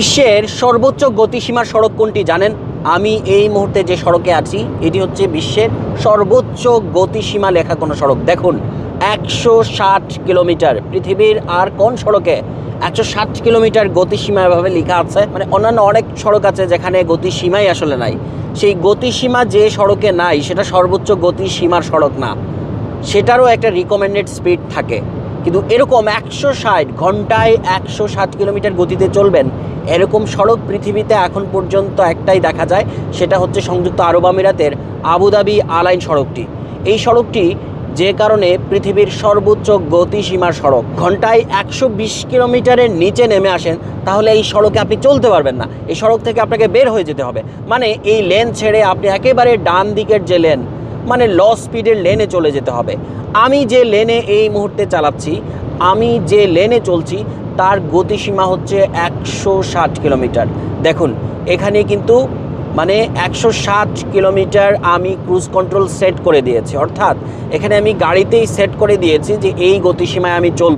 বিশ্বের সর্বোচ্চ গতিসীমার সড়ক কোনটি জানেন? আমি এই মুহূর্তে যে সড়কে আছি এটি হচ্ছে বিশ্বের সর্বোচ্চ গতিসীমা লেখা কোনো সড়ক। দেখুন, 160 কিলোমিটার। পৃথিবীর আর কোন সড়কে 160 কিলোমিটার গতিসীমা এভাবে লেখা আছে? মানে অন্যান্য অনেক সড়ক আছে যেখানে গতিসীমাই আসলে নাই। সেই গতিসীমা যে সড়কে নাই সেটা সর্বোচ্চ গতিসীমার সড়ক না, সেটারও একটা রিকমেন্ডেড স্পিড থাকে। কিন্তু এরকম 160 ঘন্টায় 160 কিলোমিটার গতিতে চলবেন এরকম সড়ক পৃথিবীতে এখন পর্যন্ত একটাই দেখা যায়, সেটা হচ্ছে সংযুক্ত আরব আমিরাতের আবুধাবি আলাইন সড়কটি। এই সড়কটি যে কারণে পৃথিবীর সর্বোচ্চ গতিসীমার সড়ক। ঘন্টায় 120 কিলোমিটারের নিচে নেমে আসেন তাহলে এই সড়কে আপনি চলতে পারবেন না, এই সড়ক থেকে আপনাকে বের হয়ে যেতে হবে। মানে এই লেন ছেড়ে আপনি একেবারে ডান দিকের যে লেন, মানে ল স্পিডের লেনে চলে যেতে হবে। আমি যে লেনে এই মুহূর্তে চালাচ্ছি, আমি যে লেনে চলছি তার গতিসীমা হচ্ছে 160 কিলোমিটার। দেখুন এখানে কিন্তু মানে 160 কিলোমিটার আমি ক্রুজ কন্ট্রোল সেট করে দিয়েছি, অর্থাৎ এখানে আমি গাড়িতেই সেট করে দিয়েছি যে এই গতিসীমায় আমি চলব।